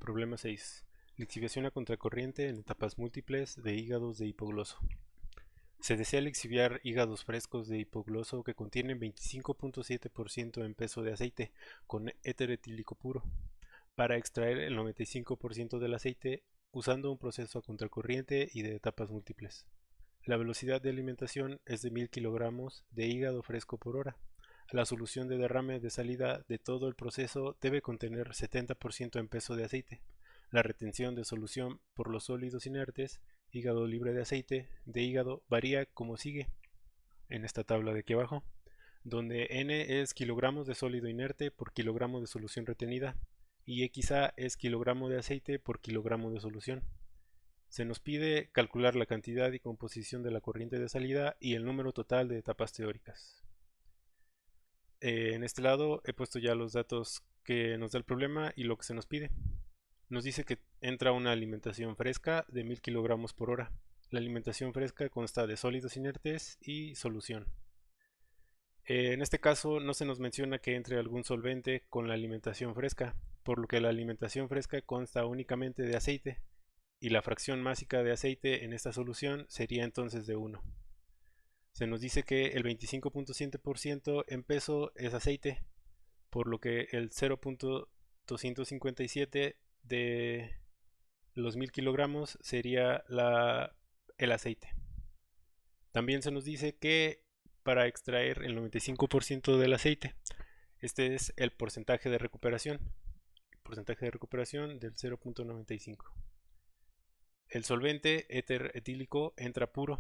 Problema 6. Lixiviación a contracorriente en etapas múltiples de hígados de hipogloso. Se desea lixiviar hígados frescos de hipogloso que contienen 25.7% en peso de aceite con éter etílico puro, para extraer el 95% del aceite usando un proceso a contracorriente y de etapas múltiples. La velocidad de alimentación es de 1000 kilogramos de hígado fresco por hora. La solución de derrame de salida de todo el proceso debe contener 70% en peso de aceite. La retención de solución por los sólidos inertes, hígado libre de aceite, de hígado varía como sigue en esta tabla de aquí abajo, donde N es kilogramos de sólido inerte por kilogramo de solución retenida y XA es kilogramo de aceite por kilogramo de solución. Se nos pide calcular la cantidad y composición de la corriente de salida y el número total de etapas teóricas. En este lado he puesto ya los datos que nos da el problema y lo que se nos pide. Nos dice que entra una alimentación fresca de 1000 kilogramos por hora. La alimentación fresca consta de sólidos inertes y solución. En este caso no se nos menciona que entre algún solvente con la alimentación fresca, por lo que la alimentación fresca consta únicamente de aceite y la fracción másica de aceite en esta solución sería entonces de 1. Se nos dice que el 25.7% en peso es aceite, por lo que el 0.257 de los 1000 kilogramos sería el aceite. También se nos dice que para extraer el 95% del aceite, este es el porcentaje de recuperación. El porcentaje de recuperación del 0.95. El solvente éter etílico entra puro,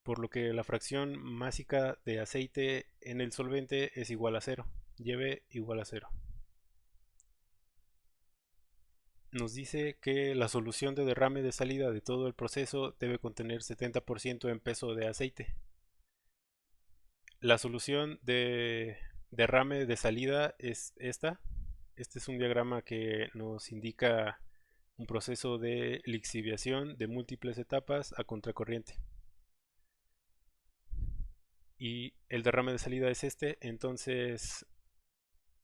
por lo que la fracción másica de aceite en el solvente es igual a 0, lleve igual a 0. Nos dice que la solución de derrame de salida de todo el proceso debe contener 70% en peso de aceite. La solución de derrame de salida es esta. Este es un diagrama que nos indica un proceso de lixiviación de múltiples etapas a contracorriente. Y el derrame de salida es este, entonces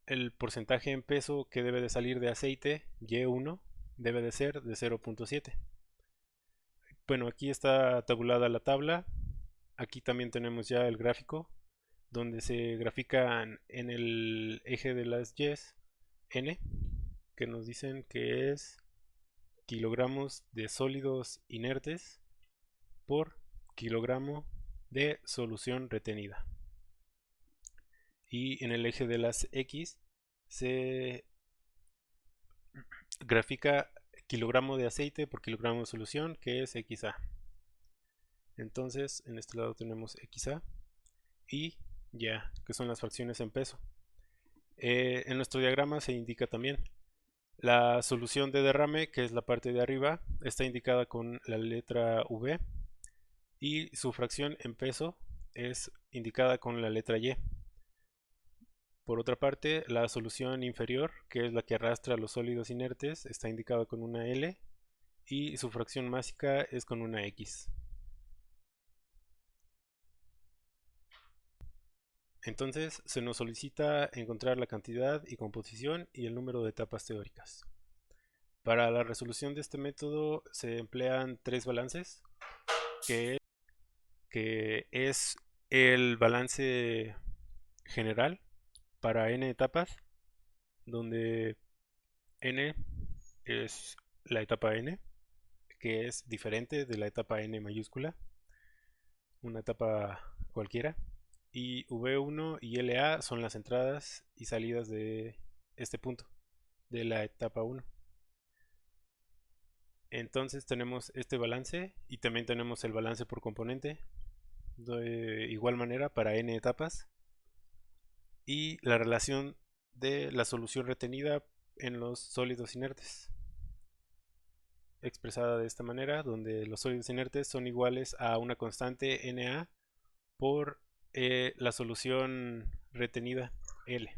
el porcentaje en peso que debe de salir de aceite, Y1, debe de ser de 0.7. Bueno, aquí está tabulada la tabla. Aquí también tenemos ya el gráfico, donde se grafican en el eje de las Y's, N, que nos dicen que es kilogramos de sólidos inertes por kilogramo de solución retenida. Y en el eje de las X se grafica kilogramo de aceite por kilogramo de solución, que es XA. Entonces en este lado tenemos XA y ya, que son las fracciones en peso. En nuestro diagrama se indica también la solución de derrame, que es la parte de arriba, está indicada con la letra V y su fracción en peso es indicada con la letra Y. Por otra parte, la solución inferior, que es la que arrastra los sólidos inertes, está indicada con una L y su fracción másica es con una X. Entonces se nos solicita encontrar la cantidad y composición y el número de etapas teóricas. Para la resolución de este método se emplean tres balances, que es el balance general para n etapas, donde n es la etapa n, que es diferente de la etapa n mayúscula, una etapa cualquiera, y V1 y LA son las entradas y salidas de este punto, de la etapa 1. Entonces tenemos este balance y también tenemos el balance por componente, de igual manera para n etapas, y la relación de la solución retenida en los sólidos inertes, expresada de esta manera, donde los sólidos inertes son iguales a una constante Na por la solución retenida L.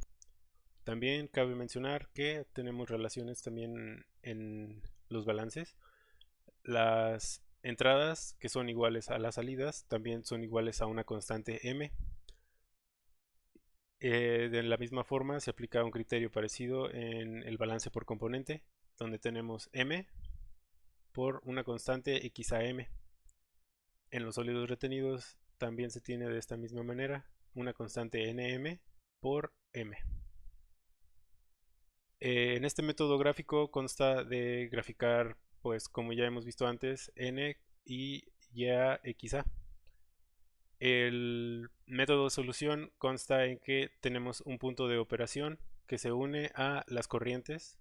También cabe mencionar que tenemos relaciones también en los balances. Las entradas, que son iguales a las salidas, también son iguales a una constante M. De la misma forma se aplica un criterio parecido en el balance por componente, donde tenemos m por una constante x a m. En los sólidos retenidos también se tiene de esta misma manera una constante nm por m. En este método gráfico consta de graficar, pues como ya hemos visto antes, n y ya xa. El método de solución consta en que tenemos un punto de operación que se une a las corrientes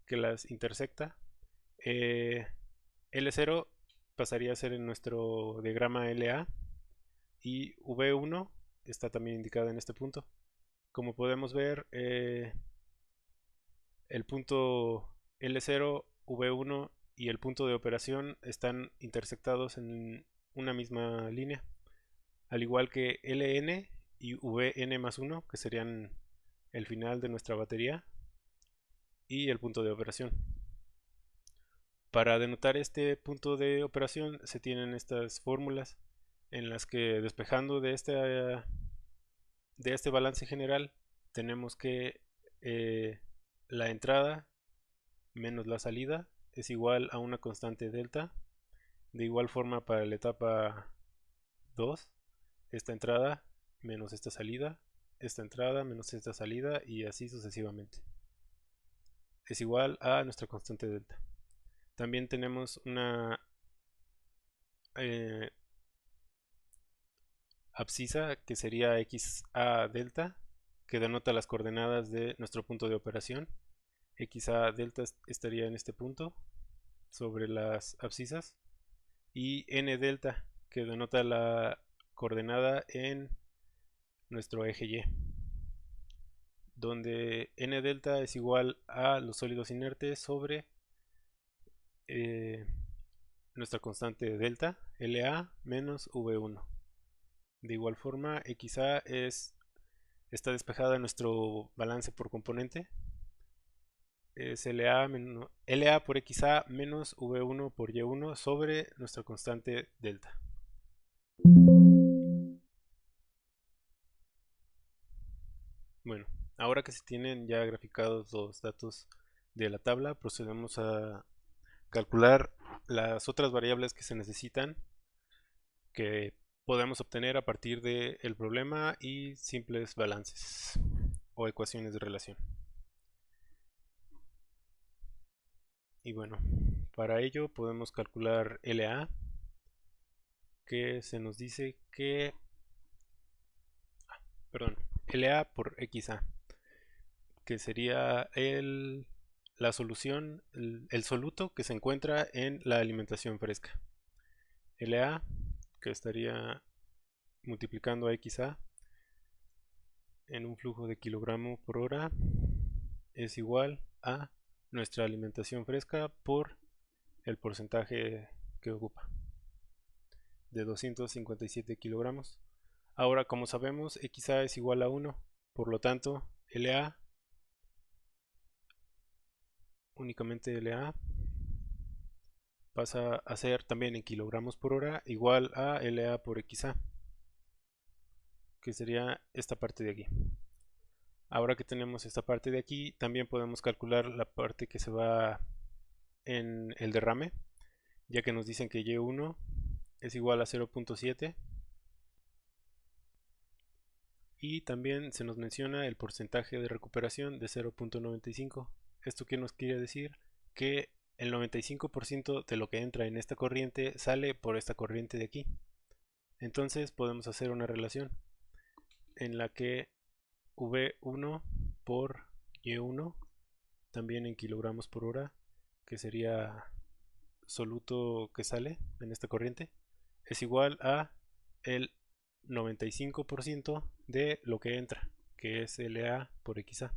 que las intersecta. L0 pasaría a ser en nuestro diagrama LA y V1 está también indicada en este punto. Como podemos ver, el punto L0, V1 y el punto de operación están intersectados en una misma línea, al igual que Ln y Vn más 1, que serían el final de nuestra batería, y el punto de operación. Para denotar este punto de operación se tienen estas fórmulas en las que, despejando de este balance general, tenemos que la entrada menos la salida es igual a una constante delta. De igual forma para la etapa 2, esta entrada menos esta entrada menos esta salida, y así sucesivamente. Es igual a nuestra constante delta. También tenemos una abscisa que sería xa delta, que denota las coordenadas de nuestro punto de operación. xa delta estaría en este punto sobre las abscisas, y n delta, que denota la coordenada en nuestro eje y, donde n delta es igual a los sólidos inertes sobre nuestra constante delta, LA menos V1. De igual forma, xa está despejada en nuestro balance por componente. Es LA por xa menos V1 por Y1 sobre nuestra constante delta. Bueno, ahora que se tienen ya graficados los datos de la tabla, procedemos a calcular las otras variables que se necesitan, que podemos obtener a partir del problema y simples balances o ecuaciones de relación. Y bueno, para ello podemos calcular LA, que se nos dice que, LA por XA, que sería la solución, el soluto que se encuentra en la alimentación fresca. LA, que estaría multiplicando a XA en un flujo de kilogramo por hora, es igual a nuestra alimentación fresca por el porcentaje que ocupa, de 257 kilogramos. Ahora, como sabemos, XA es igual a 1, por lo tanto, LA, únicamente LA, pasa a ser también en kilogramos por hora igual a LA por XA, que sería esta parte de aquí. Ahora que tenemos esta parte de aquí, también podemos calcular la parte que se va en el derrame, ya que nos dicen que Y1 es igual a 0.7, y también se nos menciona el porcentaje de recuperación de 0.95. ¿Esto qué nos quiere decir? Que el 95% de lo que entra en esta corriente sale por esta corriente de aquí. Entonces podemos hacer una relación en la que V1 por Y1, también en kilogramos por hora, que sería soluto que sale en esta corriente, es igual a el 95% de lo que entra, que es LA por XA,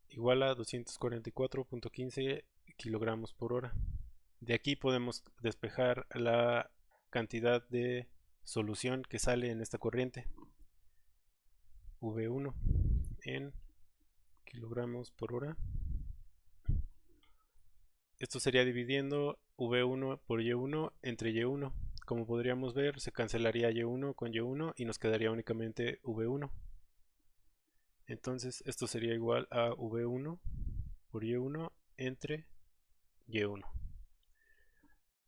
igual a 244.15 kilogramos por hora. De aquí podemos despejar la cantidad de solución que sale en esta corriente, V1 en kilogramos por hora. Esto sería dividiendo V1 por Y1 entre Y1. Como podríamos ver, se cancelaría Y1 con Y1 y nos quedaría únicamente V1. Entonces esto sería igual a V1 por Y1 entre Y1.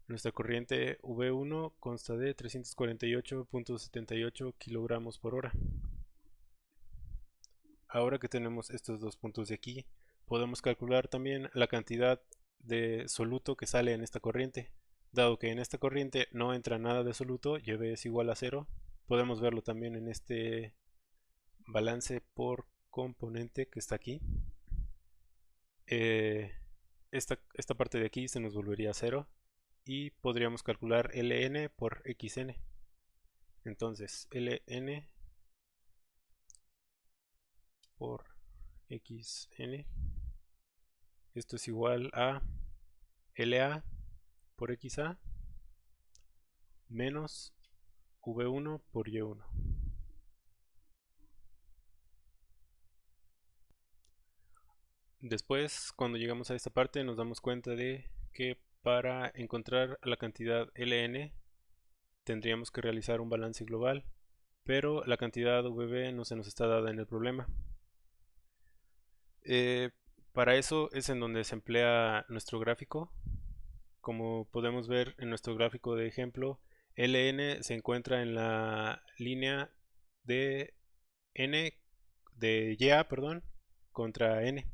Nuestra corriente V1 consta de 348.78 kilogramos por hora. Ahora que tenemos estos dos puntos de aquí, podemos calcular también la cantidad de soluto que sale en esta corriente. Dado que en esta corriente no entra nada de soluto, y V es igual a 0, podemos verlo también en este balance por componente que está aquí. Esta parte de aquí se nos volvería a 0 y podríamos calcular ln por xn. Entonces ln por xn, esto es igual a LA por XA menos V1 por Y1. Después, cuando llegamos a esta parte, nos damos cuenta de que para encontrar la cantidad LN tendríamos que realizar un balance global, pero la cantidad VB no se nos está dada en el problema. Para eso es en donde se emplea nuestro gráfico. Como podemos ver en nuestro gráfico de ejemplo, LN se encuentra en la línea de N de YA, perdón, contra N.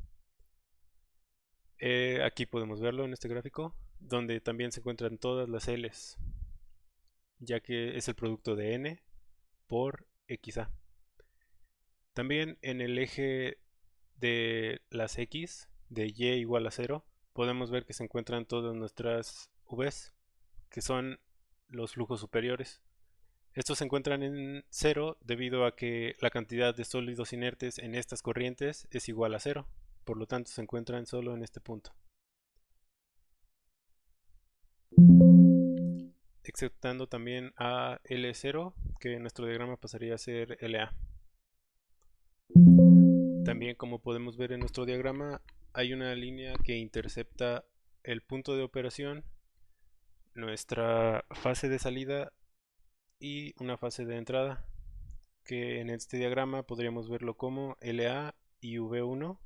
Aquí podemos verlo en este gráfico, donde también se encuentran todas las L's, ya que es el producto de N por XA. También en el eje de las X, de Y igual a 0, podemos ver que se encuentran todas nuestras V's, que son los flujos superiores. Estos se encuentran en 0 debido a que la cantidad de sólidos inertes en estas corrientes es igual a 0, por lo tanto se encuentran solo en este punto. Exceptando también a L0, que en nuestro diagrama pasaría a ser LA. También, como podemos ver en nuestro diagrama, hay una línea que intercepta el punto de operación, nuestra fase de salida y una fase de entrada, que en este diagrama podríamos verlo como LA y V1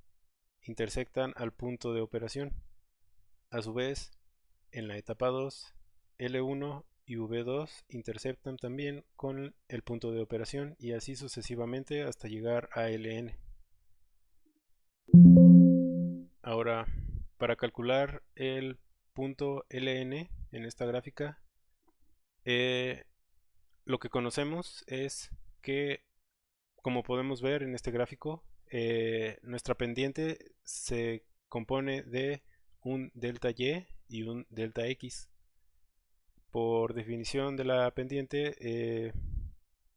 intersectan al punto de operación. A su vez, en la etapa 2, L1 y V2 interceptan también con el punto de operación y así sucesivamente hasta llegar a LN. Ahora, para calcular el punto LN en esta gráfica, lo que conocemos es que, como podemos ver en este gráfico, nuestra pendiente se compone de un delta Y y un delta X. Por definición de la pendiente,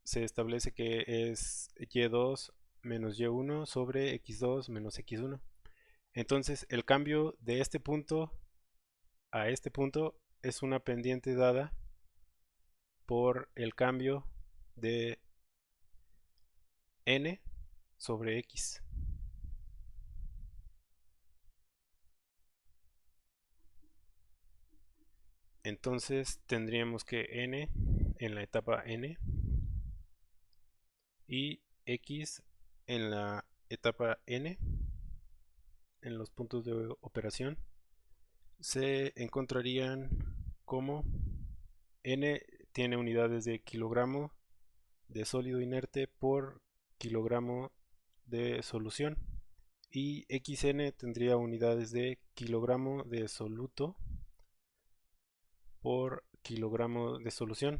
se establece que es Y2 menos Y1 sobre X2 menos X1. Entonces, el cambio de este punto a este punto es una pendiente dada por el cambio de N sobre X. Entonces tendríamos que N en la etapa N y X en la etapa N, en los puntos de operación, se encontrarían como N tiene unidades de kilogramo de sólido inerte por kilogramo de solución y XN tendría unidades de kilogramo de soluto por kilogramo de solución.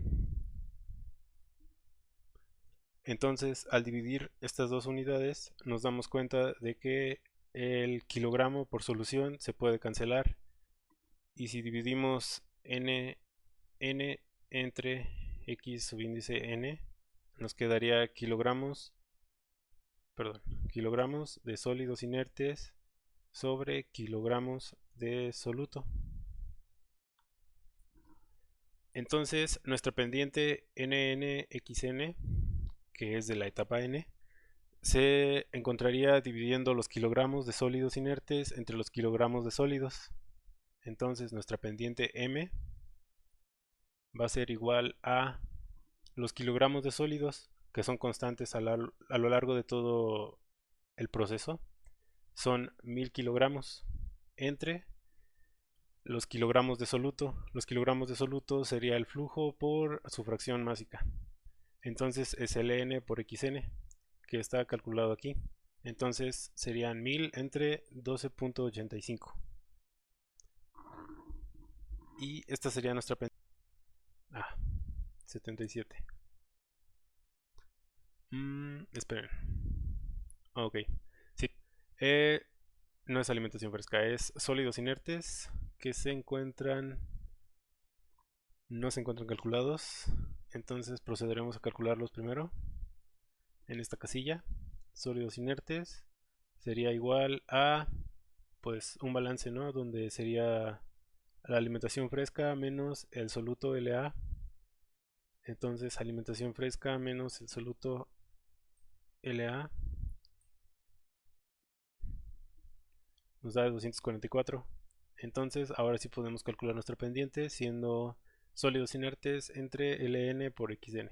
Entonces, al dividir estas dos unidades, nos damos cuenta de que el kilogramo por solución se puede cancelar. Y si dividimos n entre x subíndice n, nos quedaría kilogramos de sólidos inertes sobre kilogramos de soluto. Entonces, nuestra pendiente NNXN, que es de la etapa n, se encontraría dividiendo los kilogramos de sólidos inertes entre los kilogramos de sólidos. Entonces, nuestra pendiente M va a ser igual a los kilogramos de sólidos, que son constantes a lo largo de todo el proceso son 1000 kilogramos entre los kilogramos de soluto. Los kilogramos de soluto sería el flujo por su fracción másica. Entonces es Ln por Xn, que está calculado aquí. Entonces serían 1000 entre 12.85. Y esta sería nuestra pendiente. 77. Esperen. Ok. Sí. No es alimentación fresca, es sólidos inertes que no se encuentran calculados. Entonces procederemos a calcularlos primero. En esta casilla, sólidos inertes sería igual a, pues, un balance, ¿no? Donde sería la alimentación fresca menos el soluto La. Entonces alimentación fresca menos el soluto La nos da 244. Entonces ahora sí podemos calcular nuestra pendiente siendo sólidos inertes entre Ln por Xn.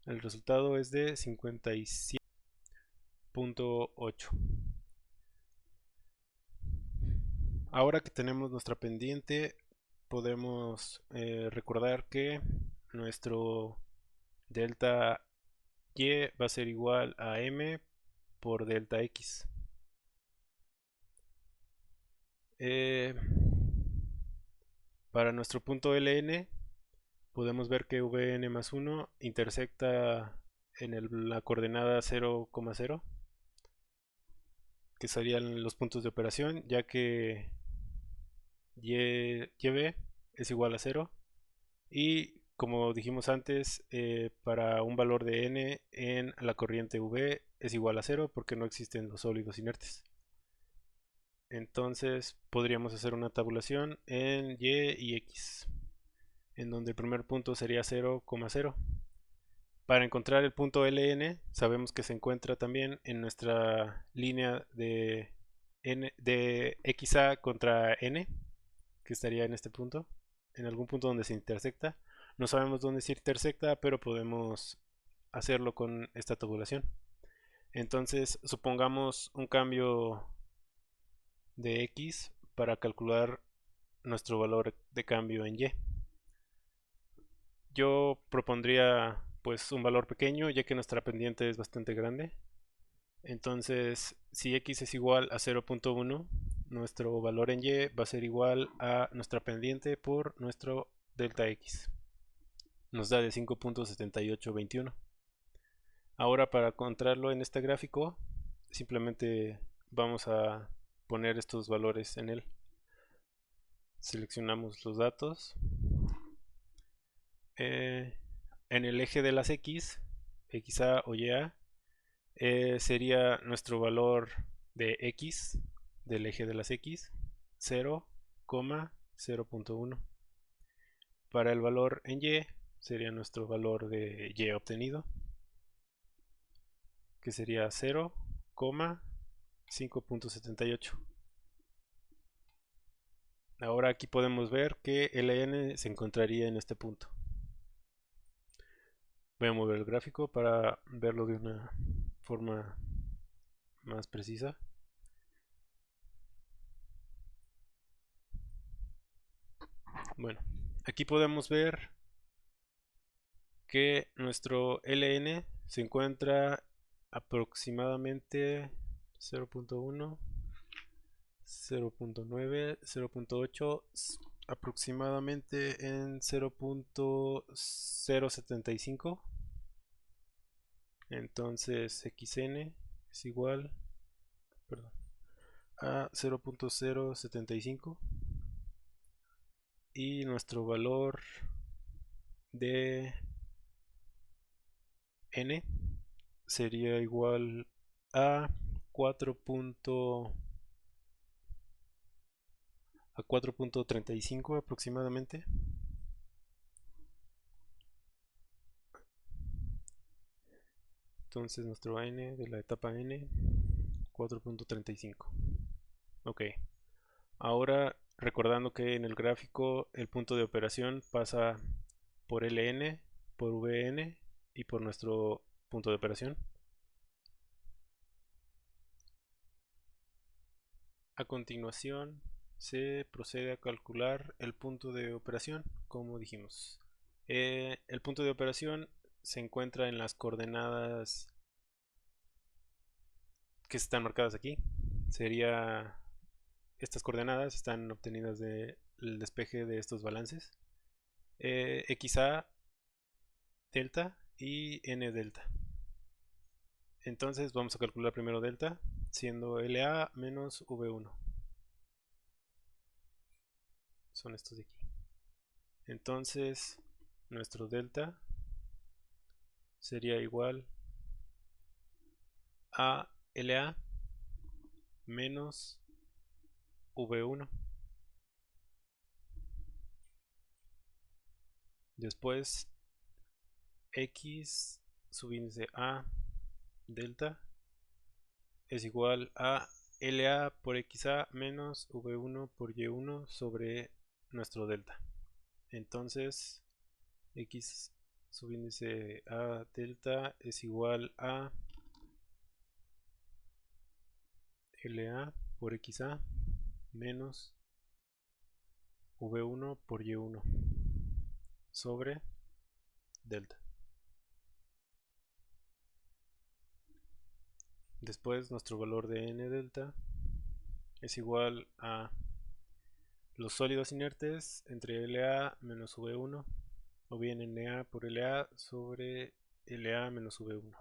El resultado es de 57.8. Ahora que tenemos nuestra pendiente, podemos recordar que nuestro delta y va a ser igual a m por delta x. Para nuestro punto Ln podemos ver que Vn más 1 intersecta en la coordenada 0,0, que serían los puntos de operación, ya que YB es igual a 0. Y como dijimos antes, para un valor de n en la corriente V es igual a 0 porque no existen los sólidos inertes. Entonces podríamos hacer una tabulación en Y y X, en donde el primer punto sería 0,0. Para encontrar el punto Ln, sabemos que se encuentra también en nuestra línea de XA contra N, que estaría en este punto, en algún punto donde se intersecta. No sabemos dónde se intersecta, pero podemos hacerlo con esta tabulación. Entonces, supongamos un cambio de X para calcular nuestro valor de cambio en Y. Yo propondría pues un valor pequeño, ya que nuestra pendiente es bastante grande. Entonces, si X es igual a 0.1, nuestro valor en Y va a ser igual a nuestra pendiente por nuestro delta X. Nos da de 5.7821. Ahora para encontrarlo en este gráfico, simplemente vamos a poner estos valores en él. Seleccionamos los datos. En el eje de las X, XA o YA, sería nuestro valor de X del eje de las X 0,0.1. Para el valor en Y sería nuestro valor de Y obtenido, que sería 0,5.78. Ahora aquí podemos ver que Ln se encontraría en este punto. Voy a mover el gráfico para verlo de una forma más precisa. Bueno, aquí podemos ver que nuestro Ln se encuentra aproximadamente 0.1, 0.9, 0.8, aproximadamente en 0.075. Entonces xn es igual, perdón, a 0.075 y nuestro valor de n sería igual a 4.35 aproximadamente. Entonces nuestro n de la etapa n 4.35. Ok. Ahora recordando que en el gráfico el punto de operación pasa por Ln, por Vn y por nuestro punto de operación. A continuación se procede a calcular el punto de operación, como dijimos. El punto de operación se encuentra en las coordenadas que están marcadas aquí. Estas coordenadas están obtenidas del despeje de estos balances. XA delta y N delta. Entonces vamos a calcular primero delta, siendo LA menos V1. Son estos de aquí. Entonces nuestro delta sería igual a LA menos V1. Después X subíndice A delta es igual a LA por XA menos V1 por Y1 sobre nuestro delta. Entonces X subíndice A delta es igual a LA por XA menos V1 por Y1 sobre delta. Después nuestro valor de N delta es igual a los sólidos inertes entre LA menos V1 o bien Na por LA sobre LA menos V1.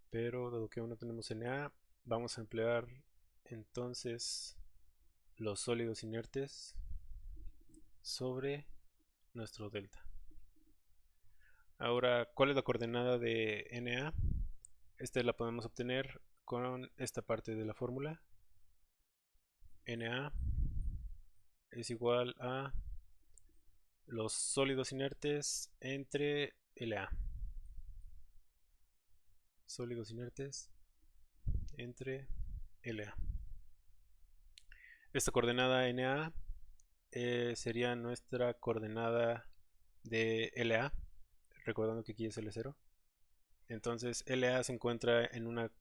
Pero dado que aún no tenemos Na, vamos a emplear entonces los sólidos inertes sobre nuestro delta. Ahora, ¿cuál es la coordenada de Na? Esta la podemos obtener con esta parte de la fórmula. Na es igual a los sólidos inertes entre La. Sólidos inertes entre La. Esta coordenada Na sería nuestra coordenada de LA, recordando que aquí es L0. Entonces LA se encuentra en una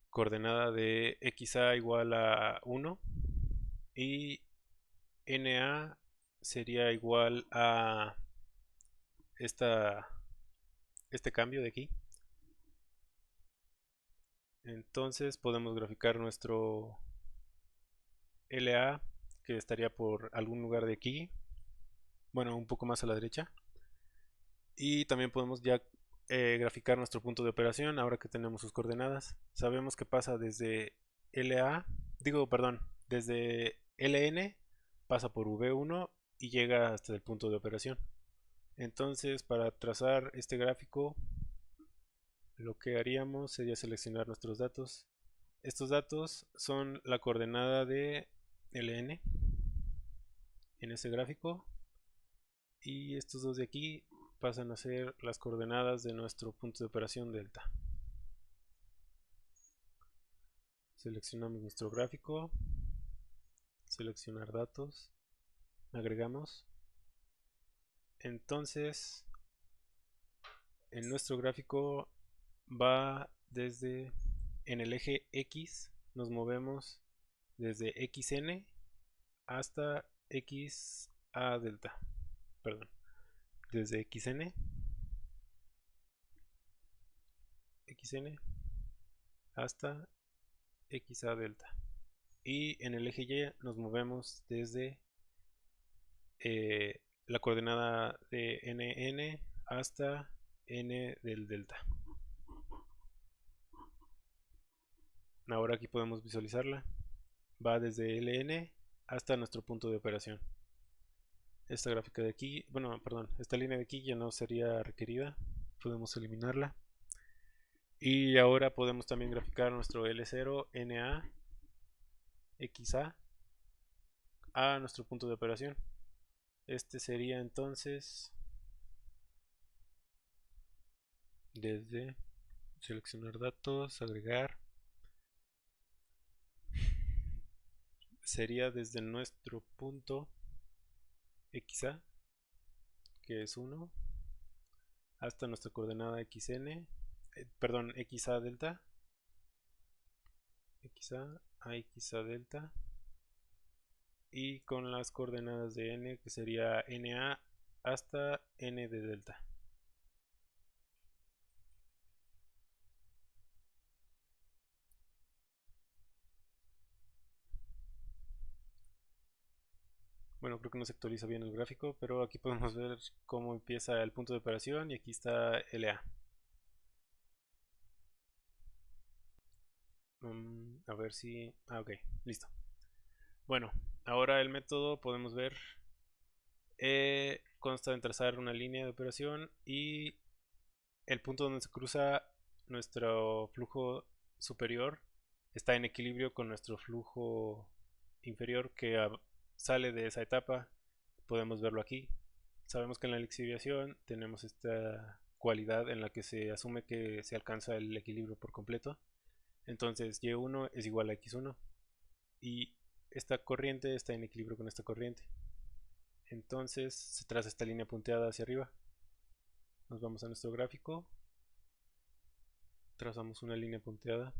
coordenada de XA igual a 1 y NA sería igual a este cambio de aquí. Entonces podemos graficar nuestro LA, que estaría por algún lugar de aquí, bueno, un poco más a la derecha. Y también podemos ya graficar nuestro punto de operación ahora que tenemos sus coordenadas. Sabemos que pasa desde desde LN, pasa por V1 y llega hasta el punto de operación. Entonces, para trazar este gráfico, lo que haríamos sería seleccionar nuestros datos. Estos datos son la coordenada de LN en este gráfico, y estos dos de aquí pasan a ser las coordenadas de nuestro punto de operación delta. Seleccionamos nuestro gráfico, seleccionar datos, agregamos. Entonces, en nuestro gráfico va en el eje X, nos movemos desde XN hasta XA delta, perdón, desde XN hasta XA delta, y en el eje Y nos movemos desde la coordenada de NN hasta N del delta. Ahora aquí podemos visualizarla. Va desde LN hasta nuestro punto de operación. Esta gráfica de aquí, bueno, perdón, esta línea de aquí ya no sería requerida. Podemos eliminarla. Y ahora podemos también graficar nuestro L0, NA, XA a nuestro punto de operación. Este sería entonces desde seleccionar datos, agregar. Sería desde nuestro punto XA, que es 1, hasta nuestra coordenada xn, perdón, xa delta, xa a xa delta, y con las coordenadas de n, que sería na hasta n de delta. Bueno, creo que no se actualiza bien el gráfico, pero aquí podemos ver cómo empieza el punto de operación y aquí está LA. A ver si... Ah, ok, listo. Bueno, ahora el método podemos ver consta en trazar una línea de operación y el punto donde se cruza nuestro flujo superior está en equilibrio con nuestro flujo inferior que sale de esa etapa. Podemos verlo aquí. Sabemos que en la lixiviación tenemos esta cualidad en la que se asume que se alcanza el equilibrio por completo. Entonces y1 es igual a x1 y esta corriente está en equilibrio con esta corriente. Entonces se traza esta línea punteada hacia arriba. Nos vamos a nuestro gráfico, trazamos una línea punteada.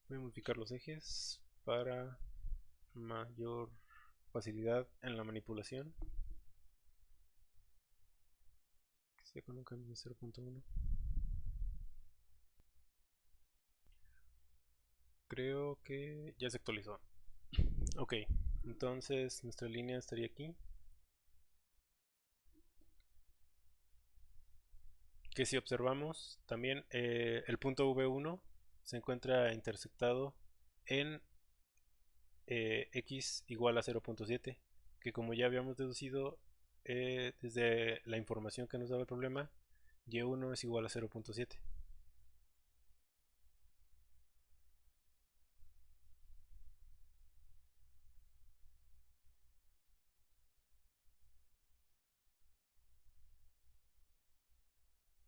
Voy a modificar los ejes para mayor facilidad en la manipulación. Que sea con un cambio de 0.1. Creo que ya se actualizó. Ok, entonces nuestra línea estaría aquí. Que si observamos también el punto V1 se encuentra intersectado en x igual a 0.7, que como ya habíamos deducido desde la información que nos daba el problema, y1 es igual a 0.7.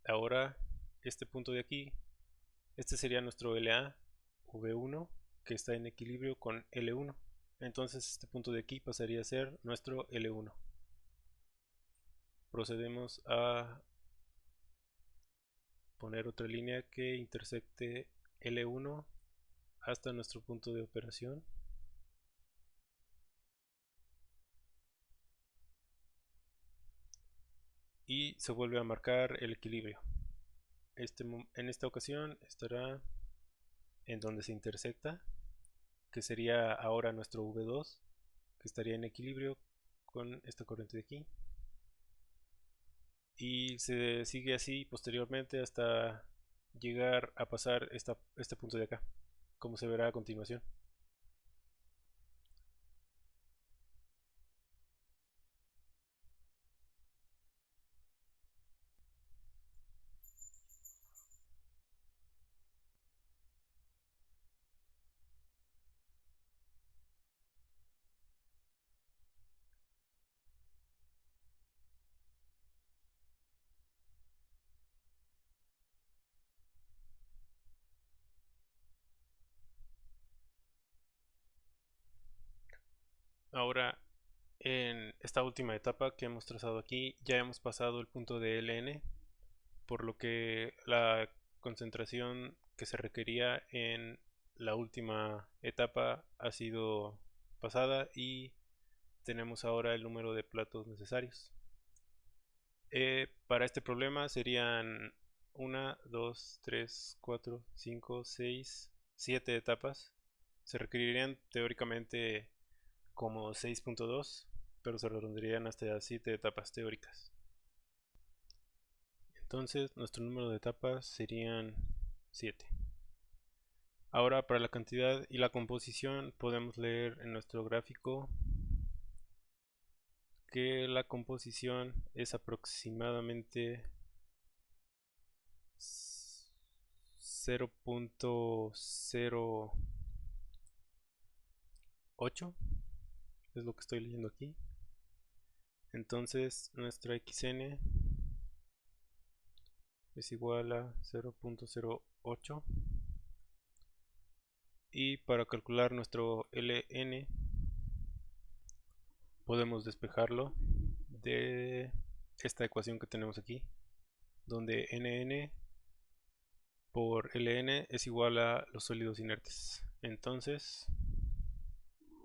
Ahora este punto de aquí, este sería nuestro LA V1 que está en equilibrio con L1. Entonces este punto de aquí pasaría a ser nuestro L1. Procedemos a poner otra línea que intersecte L1 hasta nuestro punto de operación. Y se vuelve a marcar el equilibrio. En esta ocasión estará en donde se intersecta, que sería ahora nuestro V2, que estaría en equilibrio con esta corriente de aquí. Y se sigue así posteriormente hasta llegar a pasar este punto de acá, como se verá a continuación. Ahora, en esta última etapa que hemos trazado aquí, ya hemos pasado el punto de Ln, por lo que la concentración que se requería en la última etapa ha sido pasada y tenemos ahora el número de platos necesarios. Para este problema serían 1, 2, 3, 4, 5, 6, 7 etapas. Se requerirían teóricamente como 6.2, pero se redondearían hasta 7 etapas teóricas. Entonces nuestro número de etapas serían 7. Ahora para la cantidad y la composición podemos leer en nuestro gráfico que la composición es aproximadamente 0.08, es lo que estoy leyendo aquí. Entonces nuestra xn es igual a 0.08. Y para calcular nuestro ln podemos despejarlo de esta ecuación que tenemos aquí, donde nn por ln es igual a los sólidos inertes. Entonces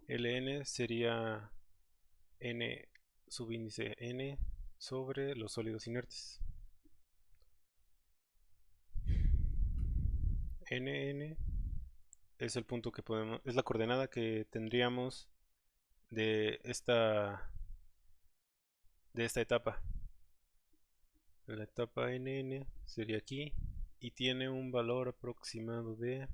ln sería n subíndice n sobre los sólidos inertes. nn es el punto que podemos, es la coordenada que tendríamos de esta etapa. La etapa nn sería aquí y tiene un valor aproximado de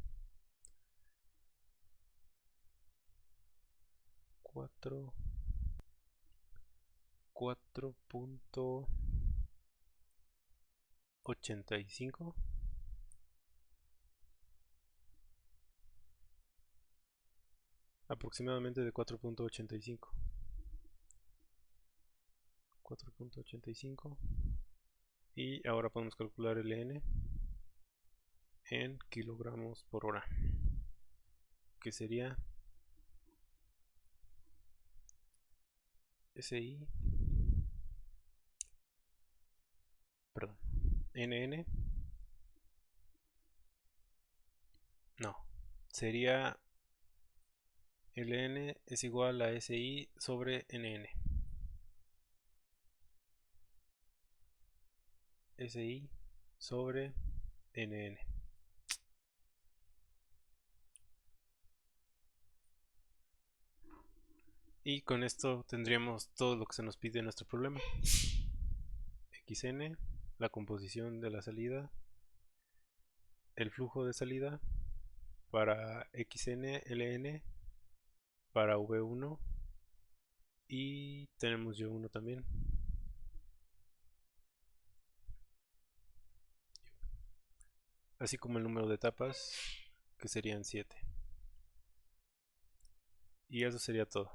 4.85, aproximadamente de 4.85. Y ahora podemos calcular el n en kilogramos por hora, que sería SI, perdón, NN, no, sería LN es igual a SI sobre NN. SI sobre NN. Y con esto tendríamos todo lo que se nos pide en nuestro problema. XN, la composición de la salida, el flujo de salida para XN, LN, para V1 y tenemos Y1 también. Así como el número de etapas, que serían 7. Y eso sería todo.